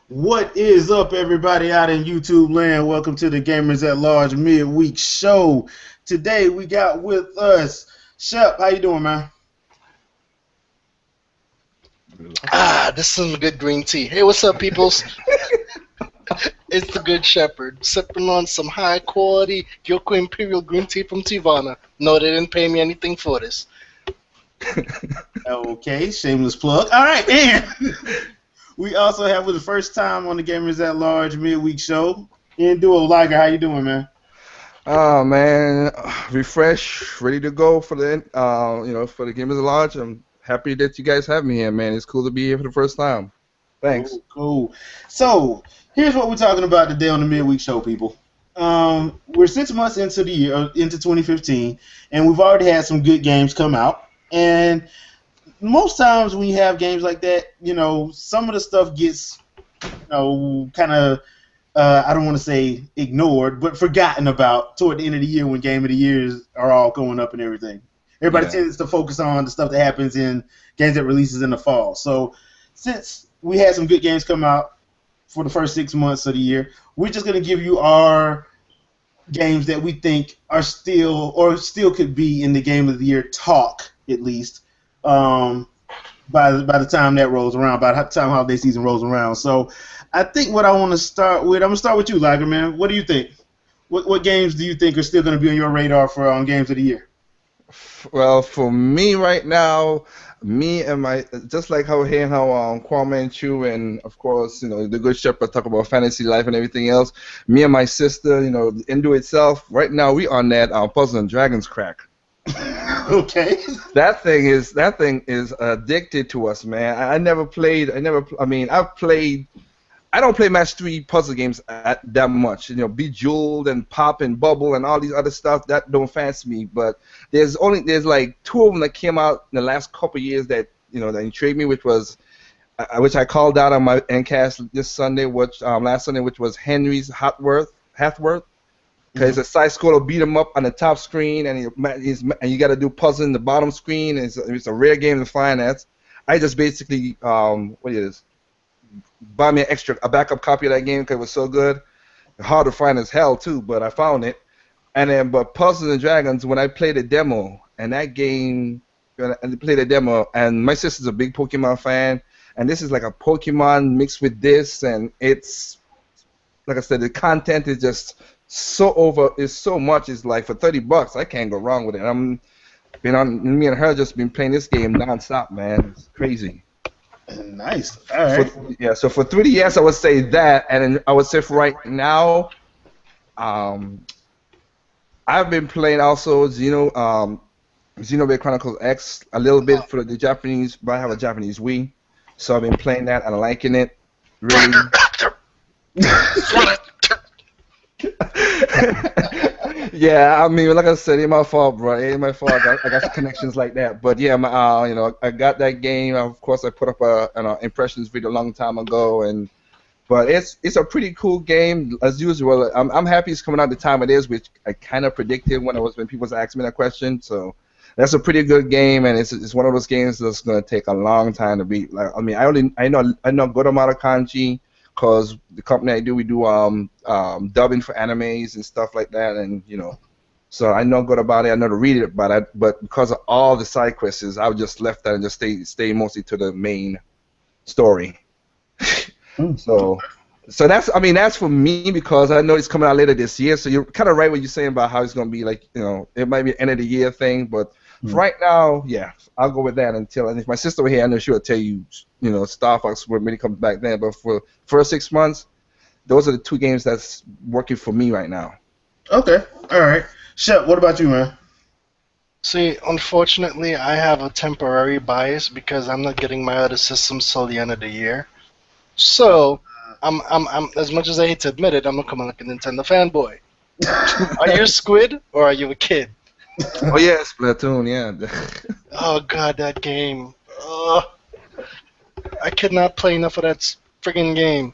What is up, everybody out in YouTube land? Welcome to the Gamers at Large Midweek Show. Today we got with us Shep. How you doing, man? This is some good green tea. Hey, what's up, peoples? It's the Good Shepherd, sipping on some high quality Gyoko Imperial green tea from Tivana. No, they didn't pay me anything for this. Okay, shameless plug. All right, and we also have for the first time on the Gamers at Large Midweek Show, Duo Liger. How you doing, man? Oh man, refresh, ready to go for for the Gamers at Large. I'm happy that you guys have me here, man. It's cool to be here for the first time. Thanks. Cool. So here's what we're talking about today on the Midweek Show, people. We're 6 months into the year, into 2015, and we've already had some good games come out. And most times when you have games like that, some of the stuff gets, kind of, I don't want to say ignored, but forgotten about toward the end of the year when Game of the Years are all going up and everything. Everybody tends to focus on the stuff that happens in games that releases in the fall. So since we had some good games come out for the first 6 months of the year, we're just going to give you our games that we think are still could be in the Game of the Year talk, at least, by the time that rolls around, by the time holiday season rolls around. So I think what I want to start with, I'm going to start with you, Liger, man. What do you think? What games do you think are still going to be on your radar for Games of the Year? Well, for me right now, me and my just like how Kwame and Chu and of course the Good Shepherd talk about fantasy life and everything else. Me and my sister, into itself. Right now we on that Puzzle and Dragons crack. Okay. That thing is addicted to us, man. I never played. I mean, I've played. I don't play match 3 puzzle games that much. Bejeweled and Pop and Bubble and all these other stuff that don't fancy me. But there's like 2 of them that came out in the last couple of years that that intrigued me, which I called out on my Ncast this Sunday, last Sunday, which was Henry's Hathworth. Because it's a side scroller beat 'em up on the top screen, and you got to do puzzle in the bottom screen. And it's a rare game to find. I just basically buy me a backup copy of that game because it was so good. Hard to find as hell too, but I found it. But Puzzles and Dragons, when I played the demo, and that game, and played the demo, and my sister's a big Pokemon fan, and this is like a Pokemon mixed with this, and it's like I said, the content is just so much. It's like for $30, I can't go wrong with it. Me and her just been playing this game nonstop, man. It's crazy. Nice. All right. So for 3DS, I would say that, and then I would say for right now, I've been playing also Xenoblade Chronicles X a little bit for the Japanese, but I have a Japanese Wii, so I've been playing that and liking it. Really. Yeah, I mean, like I said, it ain't my fault, bro. It ain't my fault. I got some connections like that. But yeah, I got that game. Of course, I put up an impressions video a long time ago, but it's a pretty cool game as usual. I'm happy it's coming out the time it is, which I kind of predicted when people was asking me that question. So that's a pretty good game, and it's one of those games that's gonna take a long time to beat. Like, I mean, I know a good amount of kanji. Because the company we do dubbing for animes and stuff like that, and so I know good about it. I know to read it about it, but because of all the side quests, I just left that and just stay mostly to the main story. So that's for me because I know it's coming out later this year. So you're kind of right what you're saying about how it's gonna be like it might be an end of the year thing, but for right now, yeah, I'll go with that until. And if my sister were here, I know she would tell you, Star Fox when it comes back then. But for first 6 months, those are the 2 games that's working for me right now. Okay, all right. Shep, what about you, man? See, unfortunately, I have a temporary bias because I'm not getting my other systems till the end of the year. So, I'm as much as I hate to admit it, I'm becoming like a Nintendo fanboy. Are you a squid or are you a kid? Oh yeah, Splatoon, yeah. Oh god, that game. I could not play enough of that friggin' game.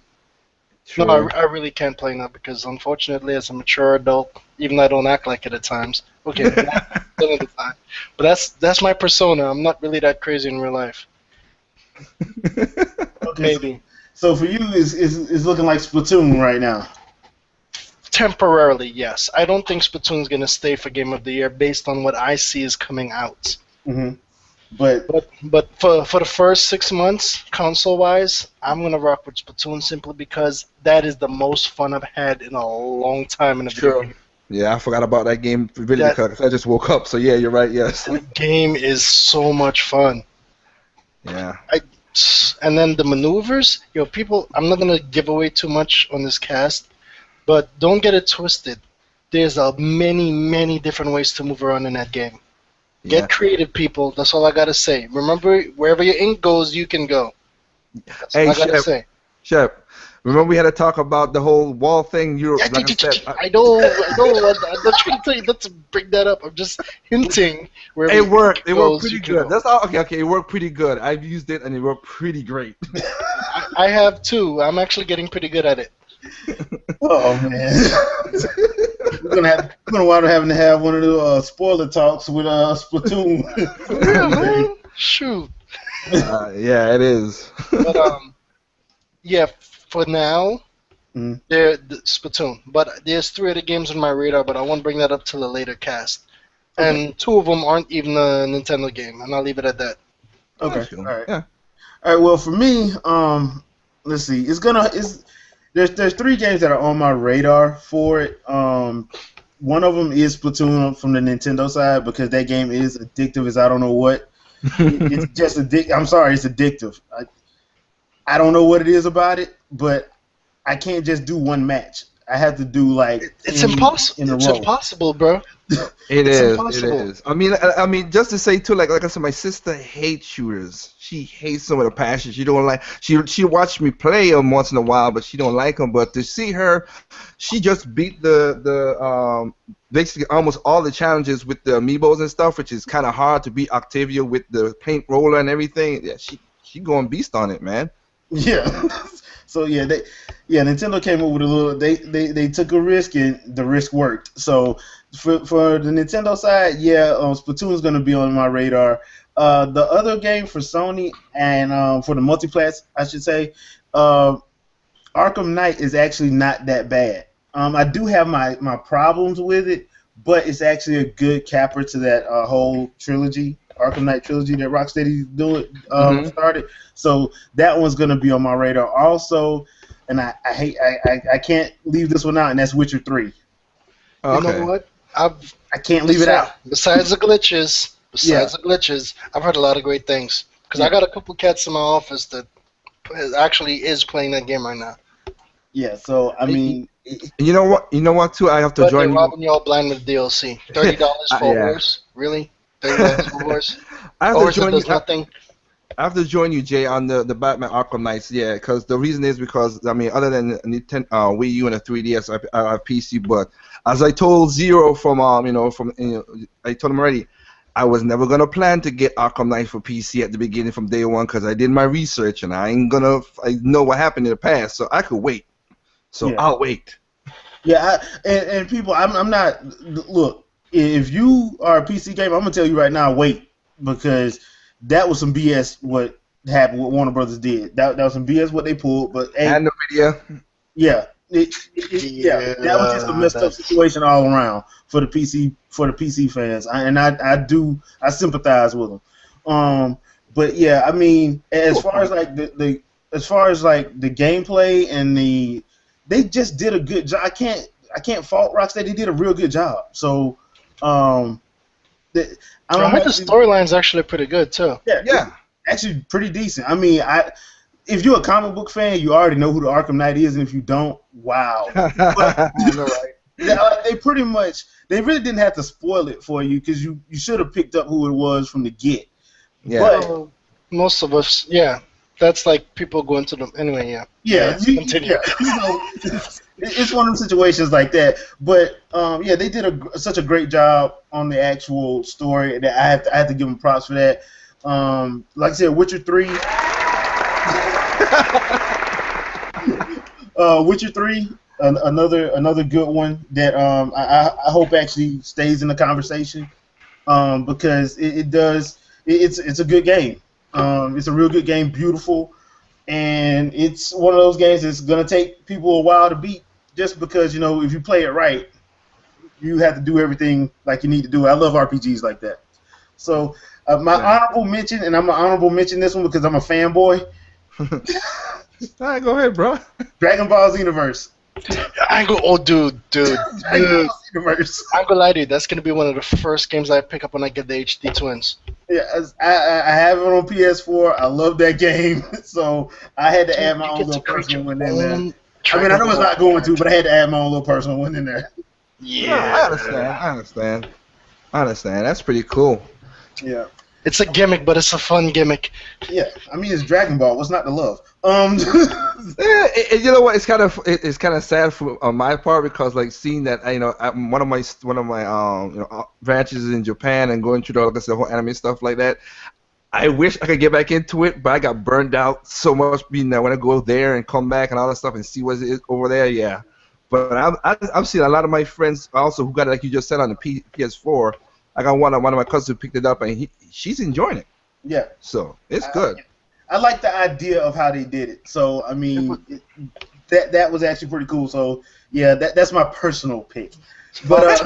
Sure. No, I really can't play enough because unfortunately, as a mature adult, even though I don't act like it at times. Okay, not all of the time. But that's my persona. I'm not really that crazy in real life. Okay, Maybe. So for you, it's looking like Splatoon right now. Temporarily, yes. I don't think Splatoon's gonna stay for Game of the Year based on what I see is coming out. Hmm. But But for the first 6 months, console wise, I'm gonna rock with Splatoon simply because that is the most fun I've had in a long time in a video Sure. game. Yeah, I forgot about that game really That because I just woke up. So yeah, you're right. Yes. that game is so much fun. Yeah. I and then the maneuvers, people. I'm not gonna give away too much on this cast, but don't get it twisted. There's a many different ways to move around in that game. Yeah. Get creative, people. That's all I gotta say. Remember, wherever your ink goes, you can go. That's all Hey, I gotta Chef. say. Chef. Remember we had to talk about the whole wall thing. You Yeah, like I said. I know. I'm not trying to tell you not to bring that up. I'm just hinting wherever It your worked. ink It worked goes, pretty you can good. go. That's all. Okay. Okay. It worked pretty good. I've used it and it worked pretty great. I have too. I'm actually getting pretty good at it. oh man, we're gonna wind up having to have one of the spoiler talks with Splatoon. For real, man. Shoot. Yeah, it is. But yeah. For now, Mhm. the Splatoon. But there's 3 other games on my radar, but I won't bring that up till a later cast. Okay. And 2 of them aren't even a Nintendo game, and I'll leave it at that. Okay. Feel All me. right. Yeah. All right. Well, for me, let's see. There's 3 games that are on my radar for it. One of them is Splatoon from the Nintendo side because that game is addictive as I don't know what. It's just I'm sorry, it's addictive. I don't know what it is about it, but I can't just do one match. I have to do like It's 10 impossible. in a It's row. impossible, bro. It It's is. impossible. It is. I mean, just to say too, like I said, my sister hates shooters. She hates them with a passion. She don't like. She watched me play them once in a while, but she don't like them. But to see her, she just beat the basically almost all the challenges with the amiibos and stuff, which is kind of hard to beat Octavia with the paint roller and everything. Yeah, she going beast on it, man. Yeah. So Nintendo came up with a little. They took a risk and the risk worked. So for the Nintendo side, Splatoon is going to be on my radar. The other game for Sony and for the multiplats, I should say, Arkham Knight is actually not that bad. I do have my problems with it, but it's actually a good capper to that whole trilogy, Arkham Knight trilogy that Rocksteady started. So that one's gonna be on my radar also. And I can't leave this one out, and that's Witcher 3. Oh, You know what? I can't leave it out. Besides the glitches, I've heard a lot of great things. Because I got a couple cats in my office that actually is playing that game right now. Yeah, so I mean, You know what? You know what? Too, I have to But join they're you. robbing y'all blind with DLC. $30 for Yeah. a horse? Really? $30 for a horse? I have to Horse that join you. does nothing? I have to join you, Jay, on the Batman Arkham Knights. Yeah, because the reason is because I mean, other than Nintendo, Wii U and a 3DS, I have PC. But as I told Zero I told him already, I was never gonna plan to get Arkham Knight for PC at the beginning from day one because I did my research and I know what happened in the past, so I could wait. So Yeah. I'll wait. Yeah, and people, I'm not. Look, if you are a PC gamer, I'm gonna tell you right now, wait, because that was some BS. What happened? What Warner Brothers did? That was some BS. What they pulled, but hey, And the video. yeah, that was just a messed up situation all around for the PC fans, I sympathize with them. But yeah, I mean, as far as like the gameplay and they just did a good job. I can't fault Rocksteady. They did a real good job. So, I heard the storyline's actually pretty good too. Yeah. Actually pretty decent. I mean, if you're a comic book fan, you already know who the Arkham Knight is, and if you don't, wow. But, they really didn't have to spoil it for you because you should have picked up who it was from the get. Yeah. But, most of us, yeah. That's like people going to them. Anyway, yeah. Yeah, continue. It's one of them situations like that. But they did such a great job on the actual story that I have to give them props for that. Like I said, Witcher 3. Witcher 3, another good one that I hope actually stays in the conversation because it's a good game. It's a real good game, beautiful. and it's one of those games that's gonna take people a while to beat, just because if you play it right, you have to do everything like you need to do. I love RPGs like that. So my honorable mention, and I'm gonna honorable mention this one because I'm a fanboy. All right, go ahead, bro. Dragon Ball Xenoverse. I go, oh, dude. Dragon Ball Xenoverse. I'm gonna lie to you. That's gonna be one of the first games I pick up when I get the HD twins. Yeah, I have it on PS4. I love that game, so I had to add my own little personal one in there. I mean, I know it's not going to, but I had to add my own little personal one in there. Yeah, I understand. That's pretty cool. Yeah. It's a gimmick, but it's a fun gimmick. Yeah, I mean it's Dragon Ball. What's not to love? Yeah, you know what? It's kind of sad on my part because like seeing that one of my branches is in Japan and going through the whole anime stuff like that. I wish I could get back into it, but I got burned out so much being that when I go there and come back and all that stuff and see what it is over there. Yeah, but I've seen a lot of my friends also who got it, like you just said, on the PS4. I got one of my cousins who picked it up and she's enjoying it. Yeah. So it's good. I like the idea of how they did it. So I mean, that was actually pretty cool. So yeah, that's my personal pick. But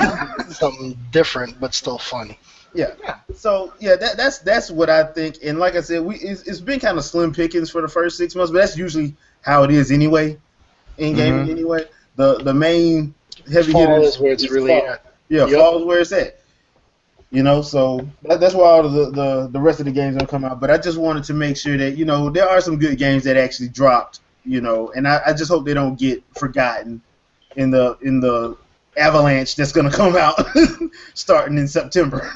something different, but still funny. Yeah. So yeah, that's what I think. And like I said, it's been kind of slim pickings for the first 6 months, but that's usually how it is anyway. In gaming anyway, the main heavy hitters is where it's really at. Yeah, fall is where it's at. So that's why all of the rest of the games don't come out. But I just wanted to make sure that there are some good games that actually dropped. And I just hope they don't get forgotten in the avalanche that's gonna come out starting in September.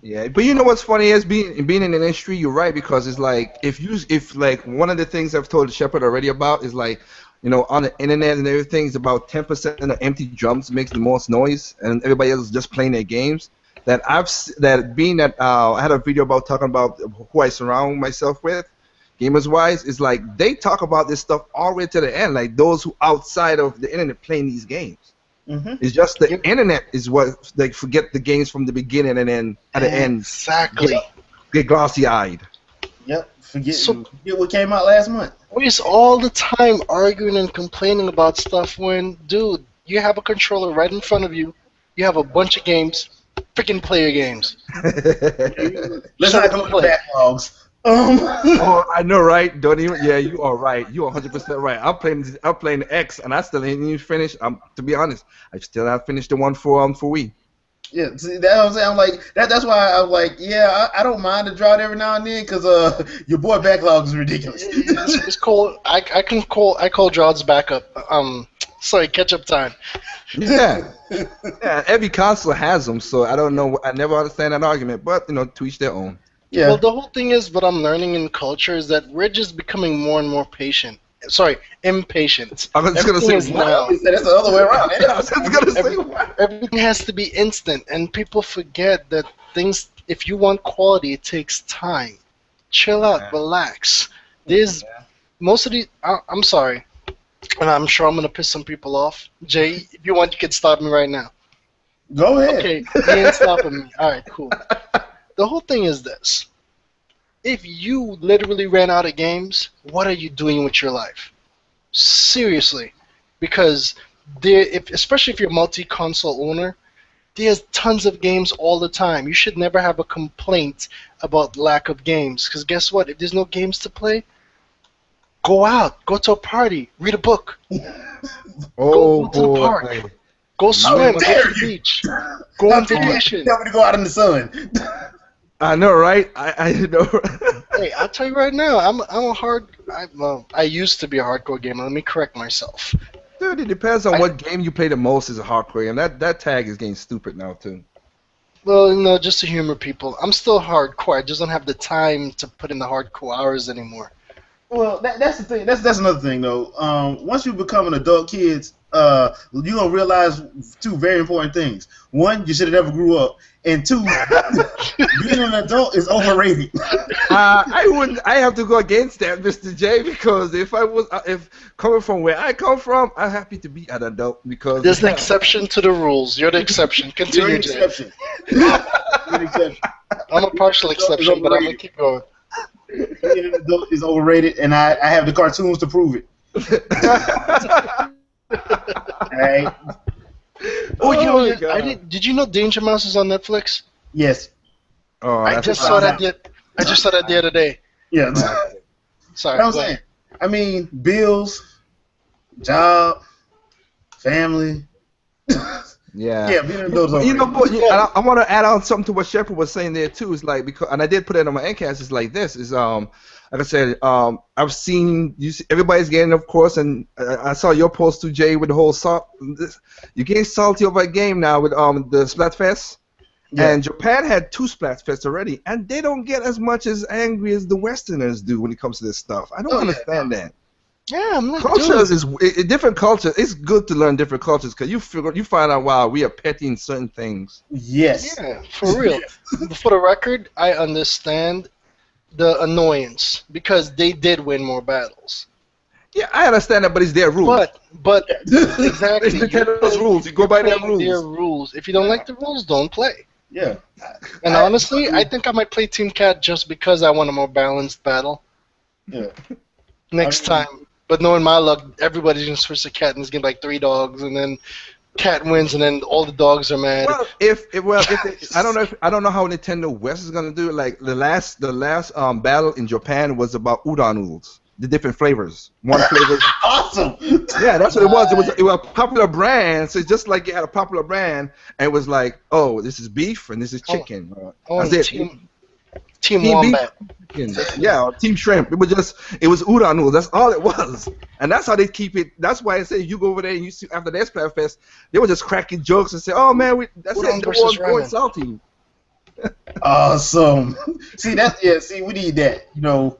Yeah, but you know what's funny is being in the industry, you're right, because it's like if like one of the things I've told Shepard already about is like on the internet and everything is about 10% of empty drums makes the most noise and everybody else is just playing their games. I had a video about talking about who I surround myself with, gamers wise, is like they talk about this stuff all the way to the end, like those who outside of the internet playing these games. It's just the internet is what they forget the games from the beginning and then at the end. Exactly. Get glossy eyed. Yep. Forget what came out last month. Waste all the time arguing and complaining about stuff when, dude, you have a controller right in front of you. You have a bunch of games. Freaking play your games. Let's not go to backlogs. Oh, I know, right? Don't even. Yeah, you are right. You are 100% right. I'm playing X, and I still ain't even finished. To be honest, I still haven't finished the one for Wii. Yeah, see, that's what I'm saying. I'm like that's why I'm like, yeah, I don't mind a drought every now and then because your boy backlog is ridiculous. It's cool. I call droughts backup. Sorry, catch up time. Yeah. Yeah. Every console has them, so I don't know. I never understand that argument, but to each their own. Yeah. Well, the whole thing is, what I'm learning in culture is that we're just becoming more and more patient. Sorry, impatient. I was just gonna say now. That's the other way around. I was just gonna say everything has to be instant, and people forget that things. If you want quality, it takes time. Chill out, relax. There's most of the. I'm sorry, and I'm sure I'm gonna piss some people off. Jay, if you want, you can stop me right now. Go ahead. Okay, you ain't stopping me. All right, cool. The whole thing is this. If you literally ran out of games, what are you doing with your life? Seriously. Because especially if you're a multi-console owner, there's tons of games all the time. You should never have a complaint about lack of games. Because guess what? If there's no games to play, go out. Go to a party. Read a book. Go to the park. Go swim. Go to the beach. Go on vacation. Tell me to go out in the sun. I know, right? I know. Hey, I'll tell you right now, I used to be a hardcore gamer. Let me correct myself. Dude, it depends on what game you play the most is a hardcore game. That tag is getting stupid now too. Well, just to humor people, I'm still hardcore. I just don't have the time to put in the hardcore hours anymore. Well, that's the thing. That's another thing though. Once you become an adult, kids, you're gonna realize two very important things. One, you should have never grew up, and two, being an adult is overrated. I have to go against that, Mr. J, because if coming from where I come from, I'm happy to be an adult because there's an exception to the rules. You're the exception. Continue, You're an exception. You're an exception. I'm a partial exception, but I'm gonna keep going. Being an adult is overrated, and I have the cartoons to prove it. All right. Oh, Oh my yeah, I God. did. Did you know Danger Mouse is on Netflix? Yes. Oh, I that's just saw that. classic. I just saw that the other day. Yeah. Classic. Sorry. I'm Go saying. ahead. I mean, bills, job, family. Yeah. Yeah, being an adult is But, overrated. but Yeah. I want to add on something to what Shepard was saying there too. Is like because, and I did put it on my endcast. Is like this. Is like I said, I've seen you. Everybody's getting, of course, and I saw your post too, Jay, with the whole salt. You're getting salty over a game now with the Splatfest. Yeah. And Japan had 2 Splatfests already, and they don't get as much as angry as the Westerners do when it comes to this stuff. I don't Oh, yeah. understand that. Yeah, I'm not Cultures doing. is different cultures. It's good to learn different cultures because you find out wow we are petty in certain things. Yes. Yeah, for real. For the record, I understand the annoyance because they did win more battles. Yeah, I understand that, but it's their rules. But Yeah. exactly, It's Nintendo's rules. You go by their playing their rules. rules. If you don't like the rules, don't play. Yeah. And honestly, I think I might play Team Cat just because I want a more balanced battle Yeah. next I mean- time. But knowing my luck, everybody's gonna switch to Cat and it's gonna be like 3 dogs, and then Cat wins, and then all the dogs are mad. Well, I don't know how Nintendo West is gonna do it. Like the last battle in Japan was about udon noodles, the different flavors. One flavor. Awesome. Yeah, that's what it was. It was a popular brand. So it's just like you had a popular brand, and it was like, oh, this is beef and this is chicken. That's it. Team Team Wombat. Chicken. Yeah, or Team Shrimp. It was udon noodles. That's all it was, and that's how they keep it. That's why I say you go over there and you see after the Splat Fest, they were just cracking jokes and say, "Oh man, that's Udon it. versus They were going ramen. salty." Awesome. See that's yeah. See we need that. You know,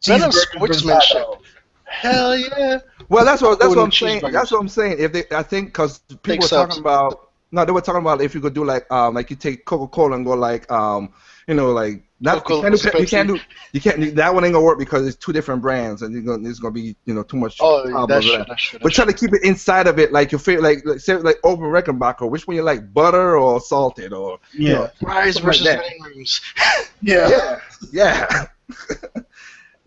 Venom cheeseburgers versus hot sportsmanship. dogs. Hell yeah. Well, that's what Golden I'm saying. cheeseburgers. That's what I'm saying. I think because people Big were subs. talking about no, they were talking about if you could do like you take Coca-Cola and go like like not Coca-Cola you versus can't that one ain't gonna work because it's 2 different brands and it's gonna be too much Oh, problems with that. that's true. But try to keep it inside of it, like your favorite, like say like Open Reckenbacher. Which one you like, butter or salted or Yeah. Fries something like versus that. onion rings. Yeah. yeah.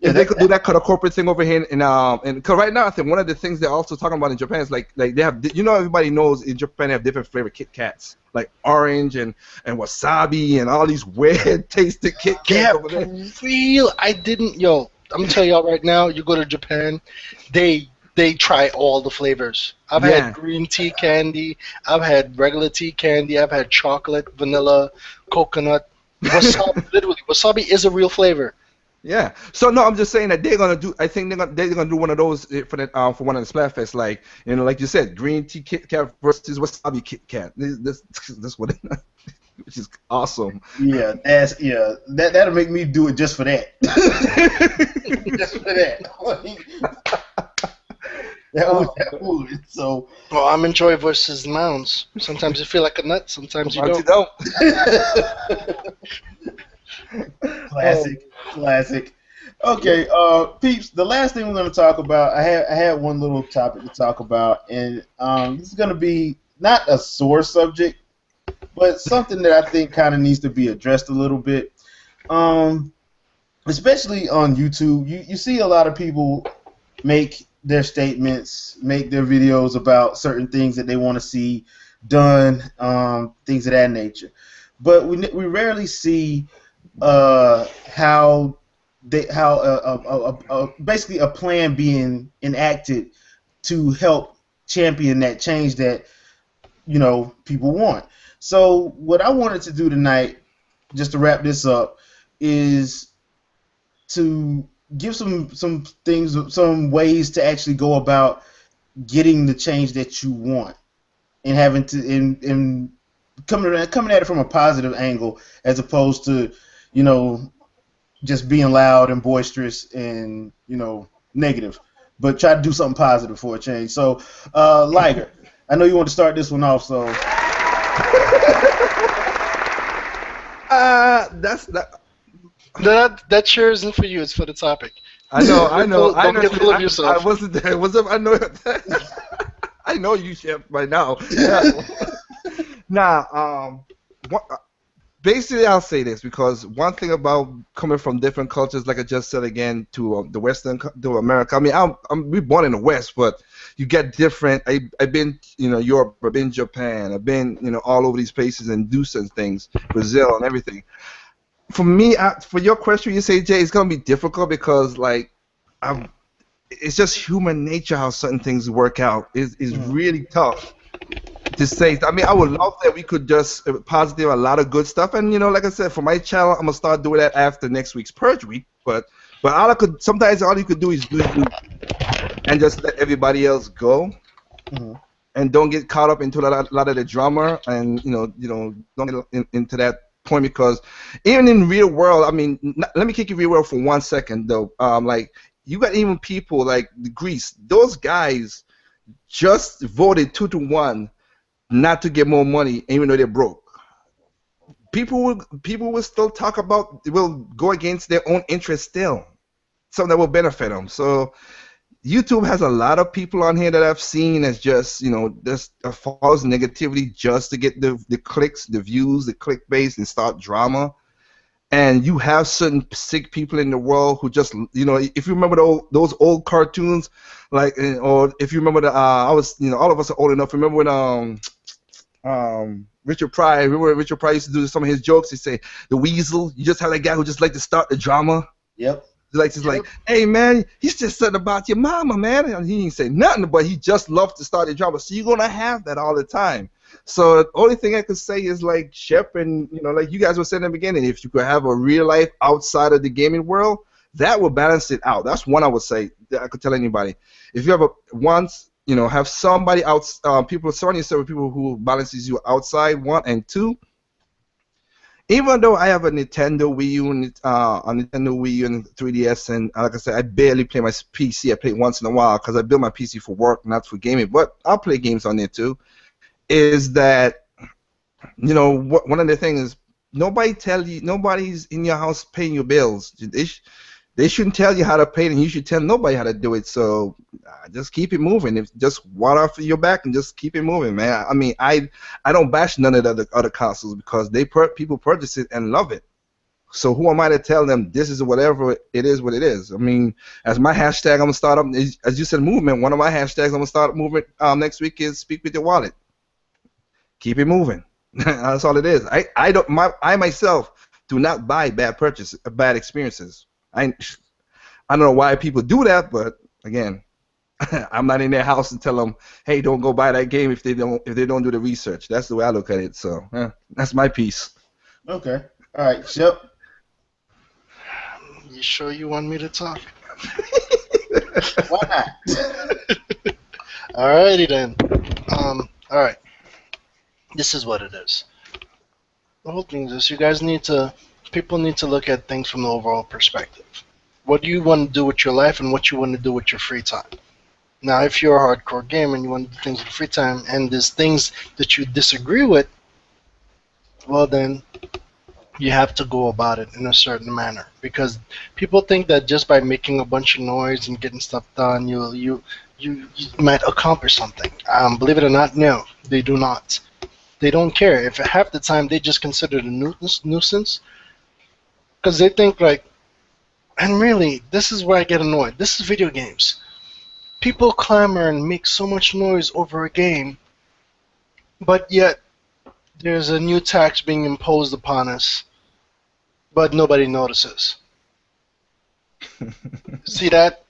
Yeah, If they could do that kind of corporate thing over here, and cause right now I think one of the things they're also talking about in Japan is like they have everybody knows in Japan they have different flavored Kit Kats like orange and wasabi and all these weird tasted Kit Yeah, Kats over there. for real. I'm gonna tell y'all right now. You go to Japan, they try all the flavors. I've Yeah. had green tea candy. I've had regular tea candy. I've had chocolate, vanilla, coconut, wasabi. Literally, wasabi is a real flavor. Yeah. So no, I'm just saying that they're gonna do. I think they're gonna do one of those for one of the Splatfests, like like you said, green tea Kit Kat versus wasabi Kit Kat. That's what, which is awesome. Yeah. That'll make me do it just for that. Just for that. That would. So. Well, I'm enjoy versus mounds. Sometimes you feel like a nut. Sometimes you Sometimes don't. Classic. Okay, peeps. The last thing we're going to talk about, I had one little topic to talk about, and this is going to be not a sore subject, but something that I think kind of needs to be addressed a little bit. Especially on YouTube, you see a lot of people make their statements, make their videos about certain things that they want to see done, things of that nature. But we rarely see how basically a plan being enacted to help champion that change that people want. So what I wanted to do tonight, just to wrap this up, is to give some things, some ways to actually go about getting the change that you want, and having to and coming at it from a positive angle as opposed to just being loud and boisterous and negative, but try to do something positive for a change. So Liger, I know you want to start this one off, so That chair isn't for you. It's for the topic. I know. Don't get full of yourself. I wasn't there. I know. I know you, Chef, by now. Nah. basically, I'll say this because one thing about coming from different cultures, like I just said again, to the Western, to America. I mean, we born in the West, but you get different. I've been, Europe, I've been Japan, I've been, all over these places and do certain things, Brazil and everything. For me, for your question, you say, Jay, it's gonna be difficult because like, I'm, it's just human nature how certain things work out. Is really tough to say. I mean, I would love that we could just positive a lot of good stuff. And like I said, for my channel, I'm gonna start doing that after next week's Purge week. But sometimes all you could do is do you and just let everybody else go. And don't get caught up into a lot of the drama, and don't get into that point because even in real world, I mean, let me kick you real world for 1 second though. Like you got even people like Greece; those guys just voted 2-1 not to get more money, even though they're broke. People will still talk about, will go against their own interest still, something that will benefit them. So YouTube has a lot of people on here that I've seen as just, just a false negativity just to get the clicks, the views, the clickbait, and start drama. And you have certain sick people in the world who just, if you remember those old cartoons, like, or if you remember all of us are old enough. Remember when Richard Pryor, Richard Pryor used to do some of his jokes. He'd say, the weasel, you just have that guy who just like to start the drama. Yep. Like, hey man, he's just said about your mama, man. And he didn't say nothing, but he just loved to start the drama. So you're gonna have that all the time. So the only thing I could say is like Shep and like you guys were saying in the beginning, if you could have a real life outside of the gaming world, that will balance it out. That's one I would say that I could tell anybody. If you have have somebody people surround yourself with people who balances you outside, one, and two. Even though I have a Nintendo Wii U and Nintendo Wii U and 3DS, and like I said, I barely play my PC. I play it once in a while because I build my PC for work, not for gaming. But I'll play games on there too. Is that one of the things is nobody's in your house paying your bills. They shouldn't tell you how to pay it, and you should tell nobody how to do it. So just keep it moving. If just water off your back and just keep it moving, man. I mean, I don't bash none of the other consoles because people purchase it and love it. So who am I to tell them this is whatever it is what it is? I mean, as my hashtag I'm gonna start up, as you said, movement. One of my hashtags I'm gonna start movement next week is speak with your wallet. Keep it moving. That's all it is. I myself do not buy bad experiences. I don't know why people do that, but again, I'm not in their house and tell them, hey, don't go buy that game if they don't do the research. That's the way I look at it. So that's my piece. Okay. All right, Shep. You sure you want me to talk? Why not? Alrighty then. All right. This is what it is. The whole thing is, people need to look at things from the overall perspective. What do you want to do with your life and what you want to do with your free time? Now, if you're a hardcore gamer and you want to do things with free time and there's things that you disagree with, well then, you have to go about it in a certain manner. Because people think that just by making a bunch of noise and getting stuff done, you might accomplish something. Believe it or not, no, they do not. They don't care. If half the time they just consider it a nuisance, because they think like, and really, this is where I get annoyed. This is video games. People clamor and make so much noise over a game, but yet there's a new tax being imposed upon us, but nobody notices. See that?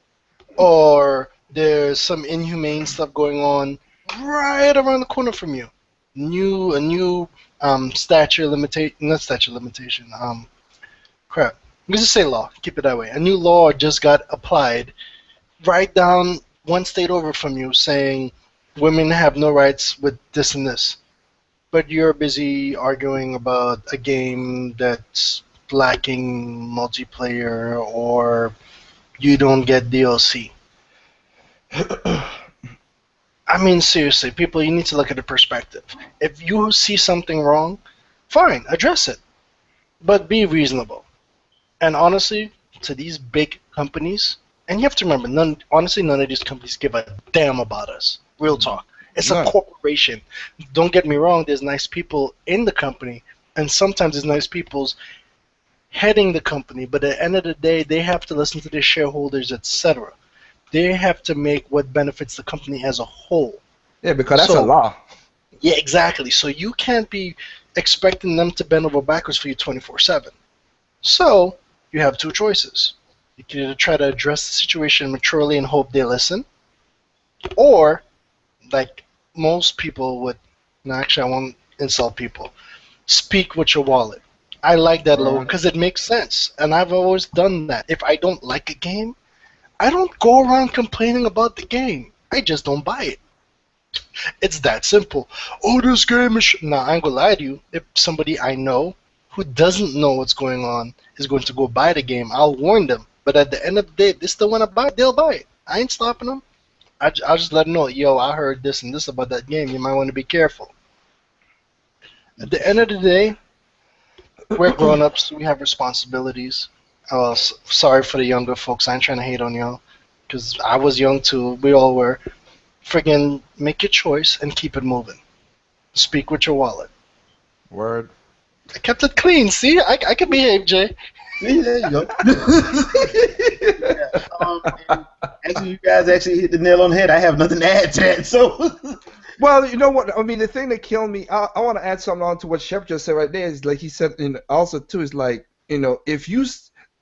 Or there's some inhumane stuff going on right around the corner from you. A new statute of limitation, not statute of limitation, crap. Let's just say law. Keep it that way. A new law just got applied right down one state over from you saying women have no rights with this and this. But you're busy arguing about a game that's lacking multiplayer or you don't get DLC. I mean, seriously, people, you need to look at the perspective. If you see something wrong, fine, address it. But be reasonable. And honestly, to these big companies, and you have to remember, none of these companies give a damn about us. Real talk. It's a corporation. Don't get me wrong, there's nice people in the company, and sometimes these nice people's heading the company, but at the end of the day, they have to listen to their shareholders, etc. They have to make what benefits the company as a whole. Yeah, because that's a So, law. yeah, exactly. So you can't be expecting them to bend over backwards for you 24/7. So you have two choices. You can either try to address the situation maturely and hope they listen, or like most people would. No, actually, I won't insult people. Speak with your wallet. I like that logo Word. because it makes sense, and I've always done that. If I don't like a game, I don't go around complaining about the game. I just don't buy it. It's that simple. Oh, this game is. Nah, I ain't gonna lie to you. If somebody I know who doesn't know what's going on is going to go buy the game, I'll warn them. But at the end of the day, if they still want to buy it, they'll buy it. I ain't stopping them. I'll just let them know, yo, I heard this and this about that game. You might want to be careful. At the end of the day, we're grown ups. We have responsibilities. Sorry for the younger folks. I ain't trying to hate on y'all. Because I was young too. We all were. Friggin' make your choice and keep it moving. Speak with your wallet. Word. I kept it clean. See, I can behave, Jay. See, there you go. Yeah, and actually, you guys actually hit the nail on the head. I have nothing to add to that. So, Well, you know what? I mean, the thing that killed me, I want to add something on to what Shep just said right there. Is like he said, also too, is like, if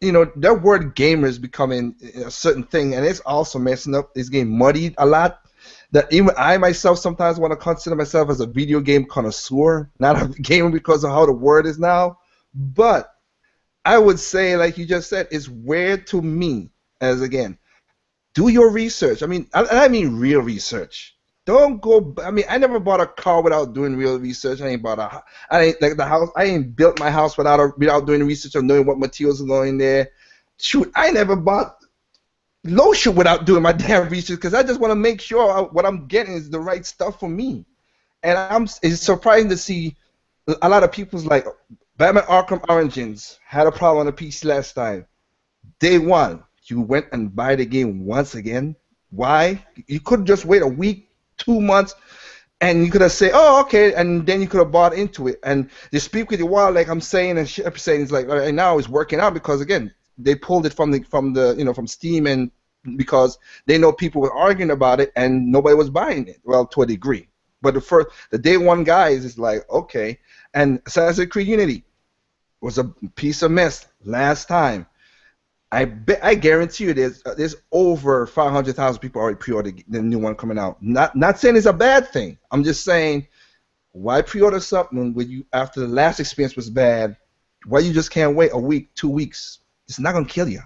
that word gamer is becoming a certain thing, and it's also messing up. It's getting muddied a lot. That even I myself sometimes want to consider myself as a video game connoisseur, not a gamer because of how the word is now. But I would say, like you just said, it's weird to me. As again, do your research. I mean, I mean real research. Don't go. I mean, I never bought a car without doing real research. I ain't like the house. I ain't built my house without doing research or knowing what materials are going there. Shoot, I never bought lotion without doing my damn research because I just want to make sure what I'm getting is the right stuff for me. And it's surprising to see a lot of people's like Batman Arkham Origins had a problem on the PC last time. Day one, you went and buy the game once again. Why? You could just wait a week, 2 months, and you could have said, "Oh, okay," and then you could have bought into it. And they speak with you while, like I'm saying, and Shep saying, it's like right now it's working out because again they pulled it from from Steam, and because they know people were arguing about it and nobody was buying it. Well, to a degree. But the day one guys is like okay, and Assassin's Creed Unity was a piece of mess last time. I guarantee you there's over 500,000 people already pre-ordered the new one coming out. Not saying it's a bad thing. I'm just saying why pre-order something when you after the last experience was bad? Why you just can't wait a week, 2 weeks? It's not gonna kill you.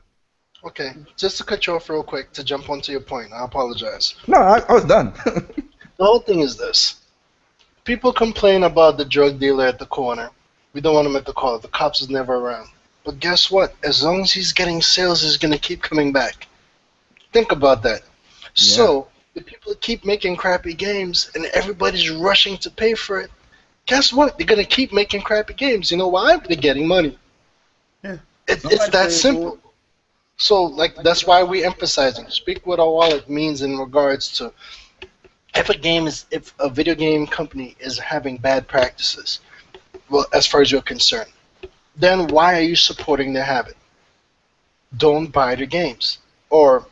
Okay, just to cut you off real quick to jump onto your point. I apologize. No, I was done. The whole thing is this: people complain about the drug dealer at the corner. We don't want him at the corner. The cops is never around. But guess what? As long as he's getting sales, he's gonna keep coming back. Think about that. So the people keep making crappy games, and everybody's rushing to pay for it. Guess what? They're gonna keep making crappy games. You know why? They're getting money. yeah. It's that simple. So like that's why we emphasizing speak with our wallet means in regards to if a video game company is having bad practices, well, as far as you're concerned, then why are you supporting their habit? Don't buy their games, or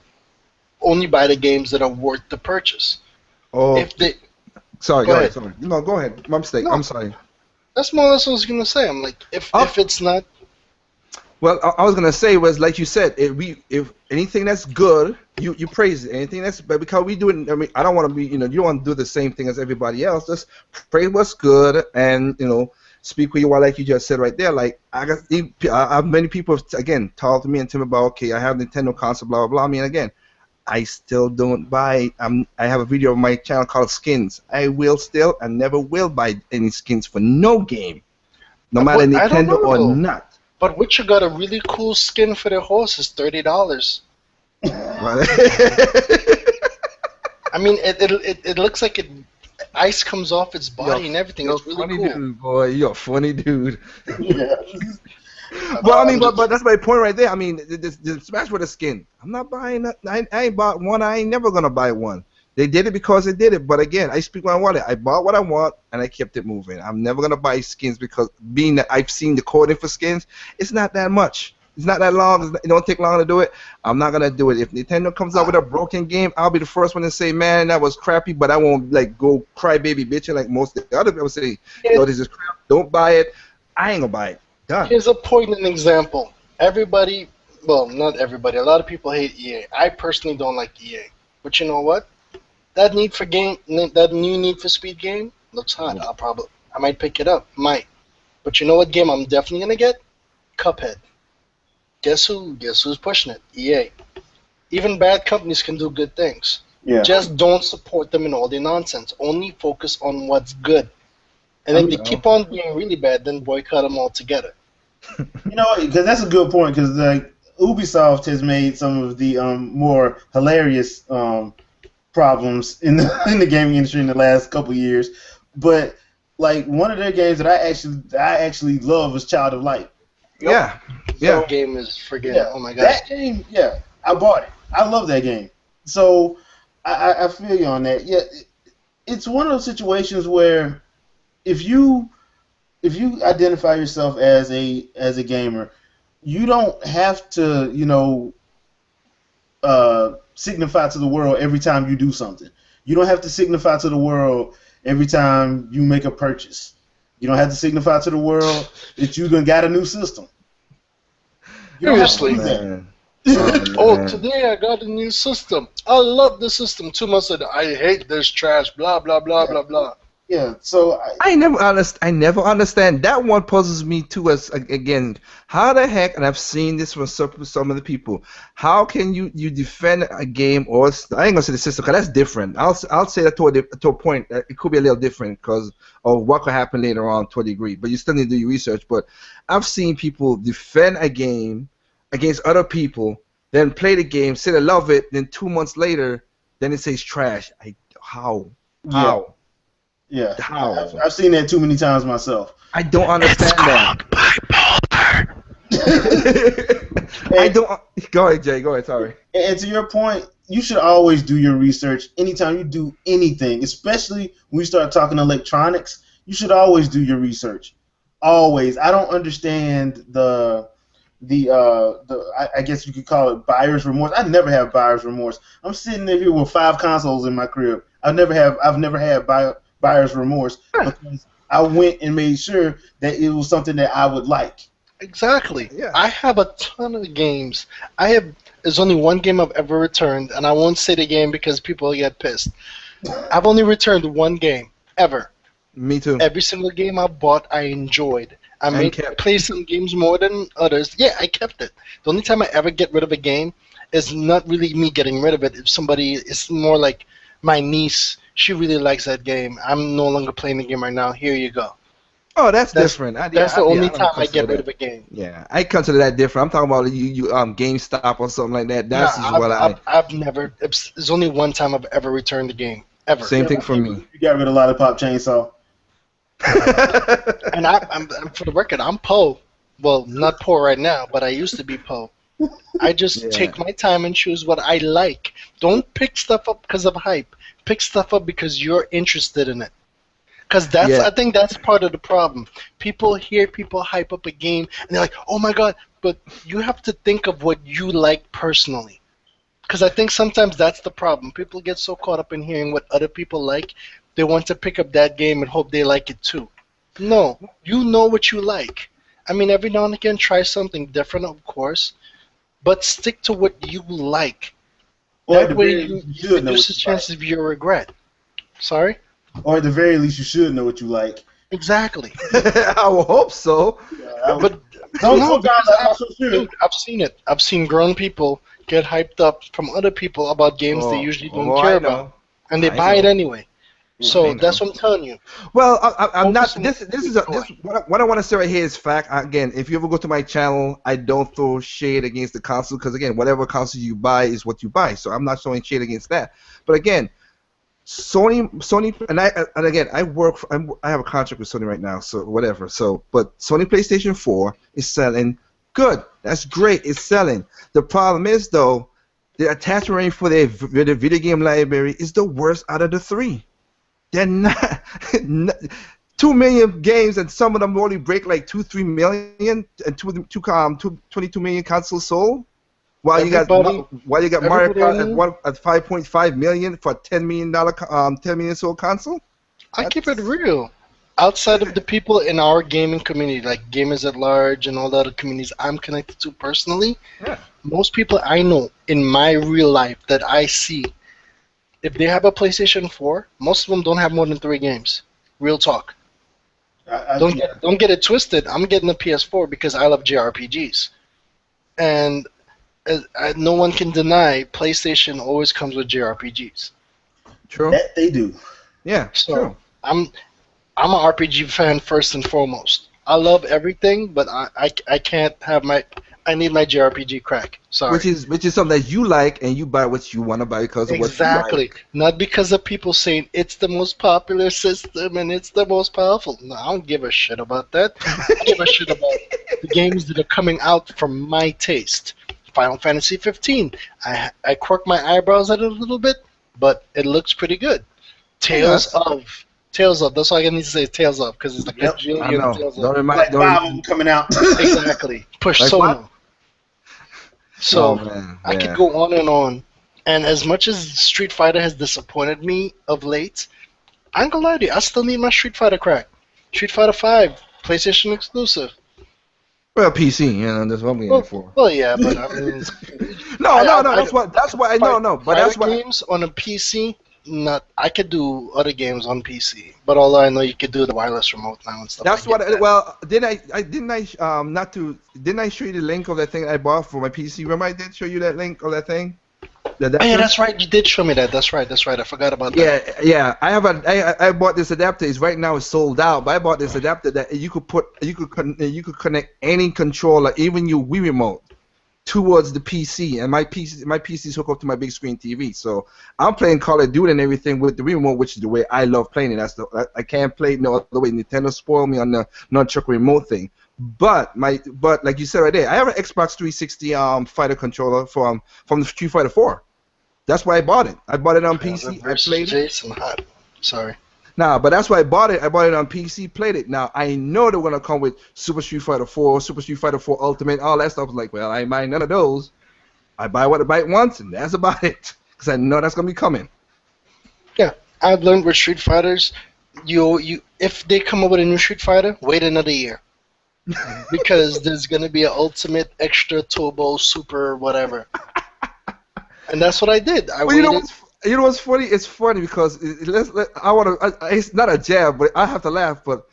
only buy the games that are worth the purchase. Oh, If they sorry, go go ahead. ahead. Sorry. No, go ahead. My mistake. No, I'm sorry. that's more or less what I was gonna say. I'm like, if it's not, Well, I was gonna say was like you said, if anything that's good, you praise it. Anything that's but because we do it. I mean, I don't want to be, you don't want to do the same thing as everybody else. Just praise what's good, and speak with you. Like you just said right there. Like I have many people again talk to me and tell me about okay, I have Nintendo console, blah blah blah. I mean, again, I still don't buy. I have a video on my channel called Skins. I will still and never will buy any skins for no game, no matter I don't Nintendo know or though. not. But Witcher got a really cool skin for their horse. It's $30. Right? I mean, it looks like ice comes off its body and everything. You're It's a really funny cool. dude, boy. You're a funny dude. Yeah. Well, I mean, but that's my point right there. I mean, the Smash with a skin. I'm not buying that. I ain't bought one. I ain't never gonna buy one. They did it because they did it. But again, I speak what I wanted. I bought what I want, and I kept it moving. I'm never gonna buy skins because being that I've seen the coding for skins, it's not that much. It's not that long. It don't take long to do it. I'm not gonna do it. If Nintendo comes out with a broken game, I'll be the first one to say, "Man, that was crappy." But I won't like go crybaby bitching like most of the other people say. No, this is crap. Don't buy it. I ain't gonna buy it. Done. Here's a poignant example. Everybody, well, not everybody. A lot of people hate EA. I personally don't like EA. But you know what? That new Need for Speed game looks hot. I might pick it up. Might. But you know what game I'm definitely gonna get? Cuphead. Guess who? Guess who's pushing it? EA. Even bad companies can do good things. Yeah. Just don't support them in all their nonsense. Only focus on what's good. And if they keep on being really bad, then boycott them altogether. You know, because that's a good point. Because like Ubisoft has made some of the more hilarious problems in the gaming industry in the last couple of years. But like one of their games that I actually love was Child of Light. Yeah. That game is friggin', Yeah. oh my gosh. That game, yeah, I bought it. I love that game. So I feel you on that. Yeah, it's one of those situations where if you identify yourself as a gamer, you don't have to, signify to the world every time you do something. You don't have to signify to the world every time you make a purchase. You don't have to signify to the world that you done got a new system. You don't have to Seriously. do that. Man. Oh, today I got a new system. I love the system. 2 months later, I hate this trash. Blah blah blah blah blah. Yeah. So I never understand. That one puzzles me too. As again, how the heck? And I've seen this from some of the people. How can you defend a game or I ain't gonna say the system because that's different. I'll say that to a point. It could be a little different because of what could happen later on to a degree. But you still need to do your research. But I've seen people defend a game against other people, then play the game, say they love it, then 2 months later, then it says trash. How? yeah, How? I've seen that too many times myself. I don't understand that. I don't. Go ahead, Jay. Go ahead. Sorry. And to your point, you should always do your research anytime you do anything, especially when you start talking electronics. You should always do your research. Always. I don't understand I guess you could call it buyer's remorse. I never have buyer's remorse. I'm sitting there here with 5 consoles in my crib. I've never had buyer's remorse because I went and made sure that it was something that I would like. Exactly. Yeah. I have a ton of games. There's only one game I've ever returned, and I won't say the game because people get pissed. I've only returned one game ever. Me too. Every single game I bought, I enjoyed. I may play some games more than others. Yeah, I kept it. The only time I ever get rid of a game is not really me getting rid of it. If somebody, it's more like my niece. She really likes that game. I'm no longer playing the game right now. Here you go. Oh, that's different. That's the only time I get rid of a game. Yeah, I consider that different. I'm talking about you GameStop or something like that. That's I've never. There's only one time I've ever returned a game ever. Same thing for me. You got rid of a lot of Pop Chainsaw. And I'm for the record, I'm Poe. Well, not poor right now, but I used to be Poe. I just take my time and choose what I like. Don't pick stuff up because of hype. Pick stuff up because you're interested in it. Because I think that's part of the problem. People hype up a game and they're like, oh my god, but you have to think of what you like personally. Because I think sometimes that's the problem. People get so caught up in hearing what other people like, they want to pick up that game and hope they like it too. No, you know what you like. I mean, every now and again, try something different, of course, but stick to what you like. That way, you reduce the chances of your regret. Sorry? Or at the very least, you should know what you like. Exactly. I will hope so. But dude, I've seen it. I've seen grown people get hyped up from other people about games they usually don't care about, and they buy it anyway. So that's what I'm telling you. Well, I'm not. What I want to say right here is fact. Again, if you ever go to my channel, I don't throw shade against the console because again, whatever console you buy is what you buy. So I'm not throwing shade against that. But again, Sony, and again, I have a contract with Sony right now, so whatever. So, but Sony PlayStation 4 is selling good. That's great. It's selling. The problem is though, the attachment rate for the video game library is the worst out of the three. They're not, 2 million games, and some of them only break like 3 million, and 22 million consoles sold. While you got Mario Kart at 5.5 million for a $10 million sold console. I keep it real. Outside of the people in our gaming community, like gamers at large and all the other communities I'm connected to personally, most people I know in my real life that I see, if they have a PlayStation 4, most of them don't have more than 3 games. Real talk. Don't get it twisted. I'm getting a PS4 because I love JRPGs. And no one can deny PlayStation always comes with JRPGs. True. That they do. Yeah, so true. I'm an RPG fan first and foremost. I love everything, but I can't have I need my JRPG crack. Sorry. Which is something that you like, and you buy what you want to buy because of what you like. Exactly. Not because of people saying it's the most popular system and it's the most powerful. No, I don't give a shit about that. I give a shit about the games that are coming out from my taste. Final Fantasy 15. I quirk my eyebrows at it a little bit, but it looks pretty good. Tales of. That's all I need to say is Tales of, because it's like a jillion Tales of. Like 5 of them coming out. Exactly. Persona. So I could go on and on. And as much as Street Fighter has disappointed me of late, I ain't gonna lie to you, I still need my Street Fighter crack. Street Fighter 5, PlayStation exclusive. Well, PC, that's what I'm getting for. Well, yeah, but I mean, That's why I know. But that's why games on a PC. I could do other games on PC, but although I know you could do the wireless remote now and stuff. That's didn't I show you the link of that thing I bought for my PC? Remember I did show you that link of that thing? Yeah, that's right. You did show me that. That's right. I forgot about that. Yeah. I bought this adapter. Right now it's sold out. But I bought this adapter that you could connect any controller, even your Wii remote, towards the PC. And my PC's hooked up to my big screen TV. So I'm playing Call of Duty and everything with the Wii remote, which is the way I love playing it. I can't play it no other way. Nintendo spoiled me on the nunchuck remote thing. But like you said right there, I have an Xbox 360 fighter controller from the Street Fighter 4. That's why I bought it. I bought it on PC. I played Jason Hot. Sorry. Nah, but that's why I bought it. I bought it on PC, played it. Now I know they're gonna come with Super Street Fighter 4, Super Street Fighter 4 Ultimate, all that stuff. I was like, well, I ain't buying none of those. I buy what I buy once, and that's about it. Because I know that's gonna be coming. Yeah, I've learned with Street Fighters, if they come up with a new Street Fighter, wait another year. Because there's gonna be an Ultimate, Extra, Turbo, Super, whatever. And that's what I did. You know what's funny? It's funny because it's not a jab, but I have to laugh. But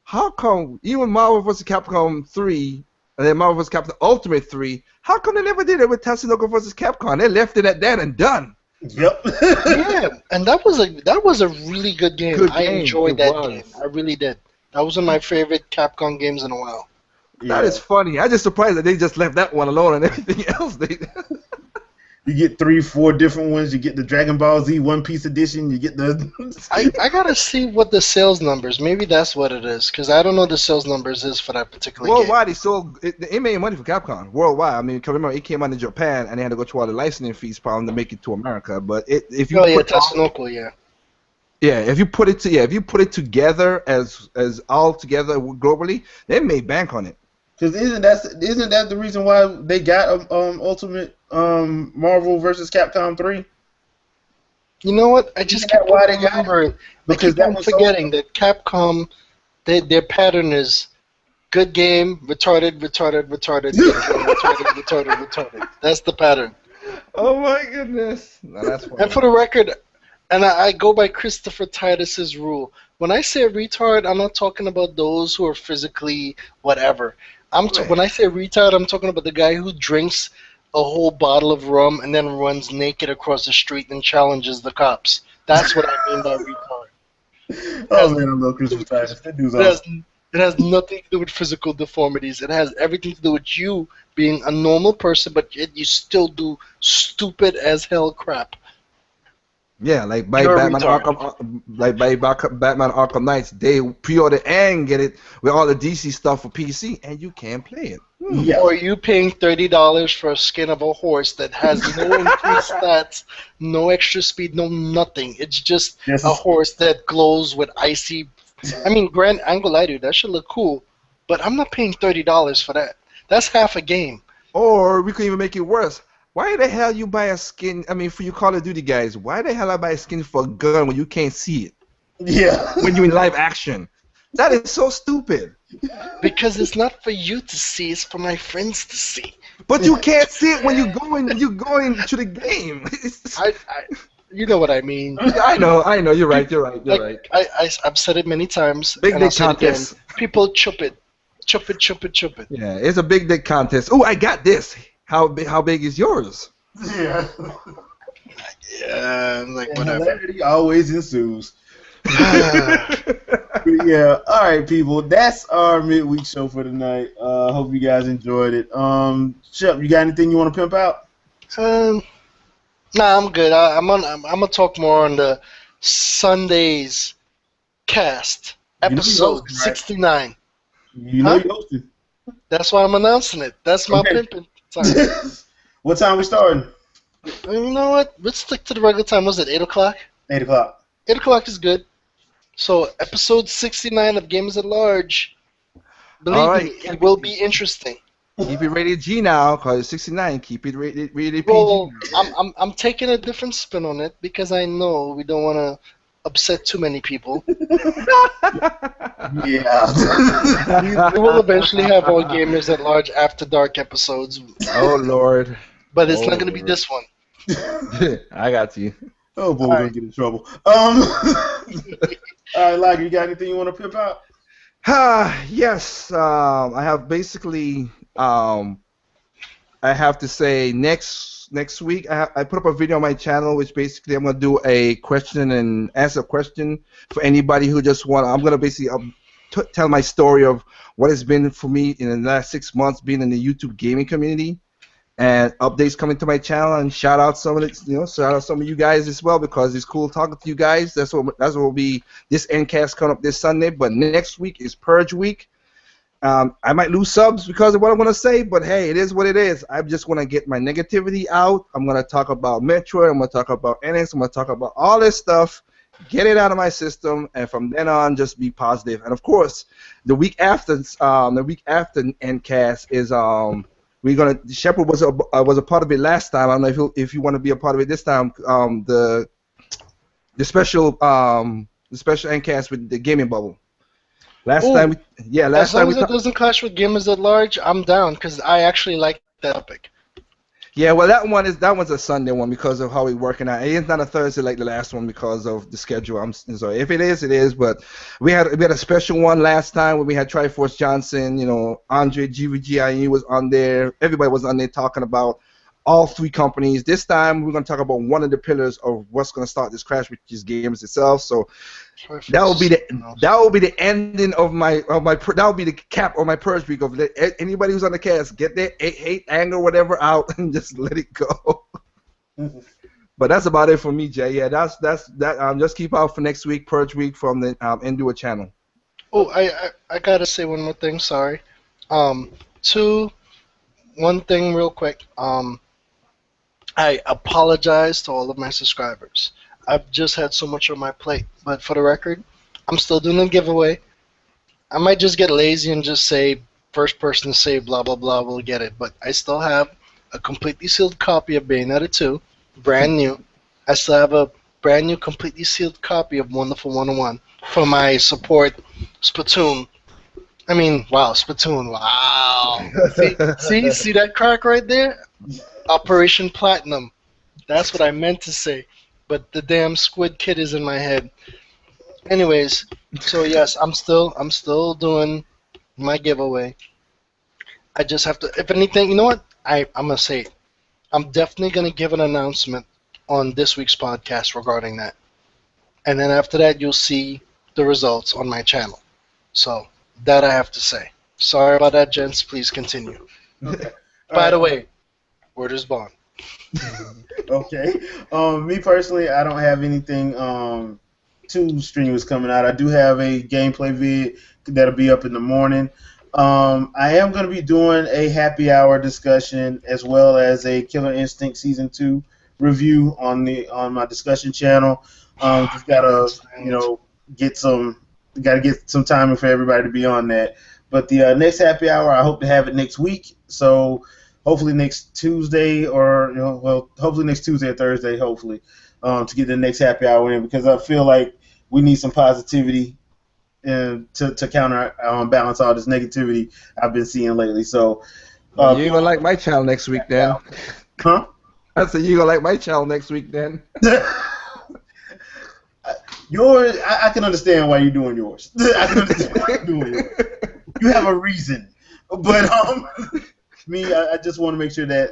how come even Marvel vs. Capcom 3 and then Marvel vs. Capcom Ultimate 3, how come they never did it with Tatsunoko vs. Capcom? They left it at that and done. Yep. Yeah, and that was a really good game. I enjoyed that game. I really did. That was one of my favorite Capcom games in a while. That is funny. I'm just surprised that they just left that one alone and everything else. You get 3-4 different ones. You get the Dragon Ball Z One Piece edition. You get the. I gotta see what the sales numbers. Maybe that's what it is, because I don't know the sales numbers is for that particular game. Worldwide, it made money for Capcom. Worldwide, I mean, remember it came out in Japan and they had to go through all the licensing fees probably to make it to America. But if you Tatsunoko, if you put it together as all together globally, they made bank on it. Because isn't that the reason why they got Ultimate Marvel vs. Capcom 3? You know what? I just keep remembering. Because I'm forgetting that Capcom, their pattern is good game, retarded, retarded. That's the pattern. Oh my goodness! No, that's funny. And for the record, and I go by Christopher Titus's rule. When I say retard, I'm not talking about those who are physically whatever. When I say retard, I'm talking about the guy who drinks a whole bottle of rum and then runs naked across the street and challenges the cops. That's what I mean by retard. Oh man, I love Christopher Titus. That dude's awesome. It has nothing to do with physical deformities. It has everything to do with you being a normal person, but yet you still do stupid as hell crap. Yeah, like by You're Batman retarded. Arkham, Batman Arkham Knights, they pre-order and get it with all the DC stuff for PC, and you can play it. Yeah. Or you paying $30 for a skin of a horse that has no increased stats, no extra speed, no nothing. It's just Yes. a horse that glows with icy. I mean, Grand, I ain't gonna lie to you, that should look cool, but I'm not paying $30 for that. That's half a game. Or we could even make it worse. Why the hell you buy a skin? I mean, for you Call of Duty guys, why the hell I buy a skin for a gun when you can't see it Yeah. when you're in live action? That is so stupid. Because it's not for you to see, it's for my friends to see. But you can't see it when you going to the game. You know what I mean. I know. You're right. You're right. I've said it many times, Big and I'll dick say it again. contest. People chup it. Chup it, chup it, chup it. Yeah, it's a big dick contest. Oh, I got this. How big is yours? Yeah. Yeah, I'm like, And whatever. hilarity always ensues. But yeah, all right, people. That's our midweek show for tonight. Hope you guys enjoyed it. Shep, you got anything you want to pimp out? Nah, I'm good. I'm gonna talk more on the Sundays cast, You know you're episode hosting, right? 69. You know Huh? you're hosting. That's why I'm announcing it. That's my Okay. pimping time. What time we starting? And you know what? Let's stick to the regular time. Was it 8 o'clock? 8 o'clock. 8 o'clock is good. So, episode 69 of Gamers at Large. Believe All right. me, it will be interesting. Keep it rated G now, cause it's 69. Keep it rated PG. Well, now. I'm taking a different spin on it because I know we don't want to upset too many people. Yeah. We will eventually have all Gamers at Large After Dark episodes, Oh Lord. but it's Oh, not going to be Lord. this one. I got you. Oh boy, we're gonna get in trouble. All right, Lager, you got anything you want to pimp out? Yes. I have basically. I have to say next week I put up a video on my channel which basically I'm gonna do a question and answer question for anybody who just want. I'm gonna basically tell my story of what it's been for me in the last 6 months being in the YouTube gaming community. And updates coming to my channel, and shout out some of you guys as well because it's cool talking to you guys. That's what will be this endcast coming up this Sunday. But next week is Purge week. I might lose subs because of what I'm gonna say, but hey, it is what it is. I just want to get my negativity out. I'm gonna talk about Metroid. I'm gonna talk about NX. I'm gonna talk about all this stuff. Get it out of my system, and from then on, just be positive. And of course, the week after endcast is we're gonna. Shepard was a part of it last time. I don't know if you want to be a part of it this time. The special endcast with the gaming bubble. Last Ooh. time, As long as it doesn't clash with Gamers at Large, I'm down because I actually like that topic. Yeah, well, that one's a Sunday one because of how we're working out. It's not a Thursday like the last one because of the schedule. I'm sorry. If it is, it is. But we had a special one last time where we had Triforce Johnson, Andre GVGIE was on there. Everybody was on there talking about all three companies. This time we're going to talk about one of the pillars of what's going to start this crash, which is games itself. So that will be the ending of my that will be the cap of my purge week of anybody who's on the cast get their hate, anger, whatever out and just let it go. But that's about it for me, Jay. Yeah, that's that. Just keep out for next week, purge week from the Endure channel. Oh, I gotta say one more thing. Sorry. One thing real quick. I apologize to all of my subscribers. I've just had so much on my plate. But for the record, I'm still doing a giveaway. I might just get lazy and just say first person to say blah blah blah will get it. But I still have a completely sealed copy of Bayonetta 2, brand new. I still have a brand new completely sealed copy of Wonderful 101 for my support Splatoon. I mean, wow, Splatoon, wow. See that crack right there? Operation Platinum. That's what I meant to say. But the damn Squid Kid is in my head. Anyways, so yes, I'm still doing my giveaway. I just have to, if anything, you know what? I'm gonna say it. I'm definitely gonna give an announcement on this week's podcast regarding that. And then after that, you'll see the results on my channel. So that I have to say. Sorry about that, gents. Please continue. Okay. By the way, word is bond. Okay. Me personally, I don't have anything too strenuous coming out. I do have a gameplay vid that'll be up in the morning. I am going to be doing a happy hour discussion as well as a Killer Instinct season 2 review on my discussion channel. Just gotta get some timing for everybody to be on that. But the next happy hour, I hope to have it next week. So hopefully next Tuesday or hopefully next Tuesday or Thursday, hopefully, to get the next happy hour in because I feel like we need some positivity and to counter balance all this negativity I've been seeing lately. So, Well, you ain't people, gonna like my channel next week then. huh? I said you gonna like my channel next week then. Yours, I can understand why you're doing yours. I can understand why you're doing yours. You have a reason, but me, I just want to make sure that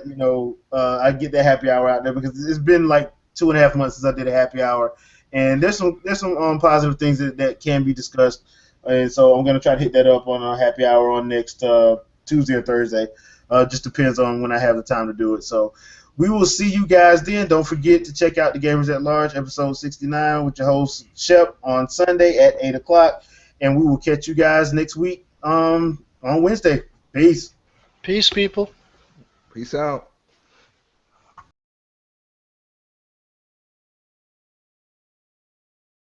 I get that happy hour out there because it's been like 2.5 months since I did a happy hour, and there's some positive things that can be discussed, and so I'm gonna try to hit that up on a happy hour on next Tuesday or Thursday. Just depends on when I have the time to do it. So we will see you guys then. Don't forget to check out the Gamers at Large episode 69 with your host Shep on Sunday at 8 o'clock, and we will catch you guys next week on Wednesday. Peace. Peace, people. Peace out.